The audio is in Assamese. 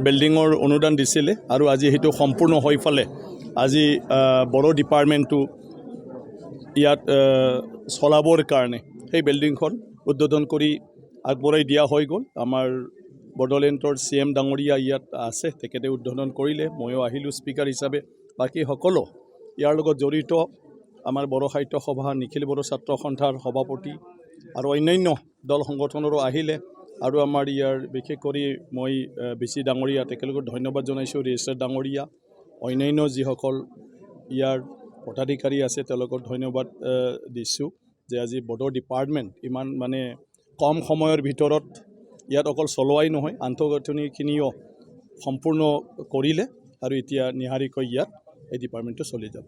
বিল্ডিঙৰ অনুদান দিছিলে আৰু আজি সেইটো সম্পূৰ্ণ হৈ ফালে আজি বড়ো ডিপাৰ্টমেণ্টটো ইয়াত চলাবৰ কাৰণে সেই বিল্ডিংখন উদ্বোধন কৰি আগবঢ়াই দিয়া হৈ গ'ল। আমাৰ বড়োলেণ্ডৰ CM ডাঙৰীয়া ইয়াত আছে, তেখেতে উদ্বোধন কৰিলে, ময়ো আহিলোঁ স্পীকাৰ হিচাপে। বাকী সকলো ইয়াৰ লগত জড়িত আমাৰ বড়ো সাহিত্য সভা, নিখিল বড়ো ছাত্ৰ সন্থাৰ সভাপতি আৰু অন্যান্য দল সংগঠনৰো আহিলে আৰু আমাৰ ইয়াৰ বিশেষ কৰি মই বেছি ডাঙৰীয়া তেখেতলোকক ধন্যবাদ জনাইছোঁ, ৰেজিষ্ট্ৰাৰ ডাঙৰীয়া, অন্যান্য যিসকল ইয়াৰ পদাধিকাৰী আছে তেওঁলোকক ধন্যবাদ দিছোঁ যে আজি বড়ো ডিপাৰ্টমেণ্ট ইমান মানে কম সময়ৰ ভিতৰত ইয়াত অকল চলোৱাই নহয় আন্তঃগাঁথনিখিনিও সম্পূৰ্ণ কৰিলে আৰু এতিয়া নিহাৰিকৈ ইয়াত এই ডিপাৰ্টমেণ্টটো চলি যাব।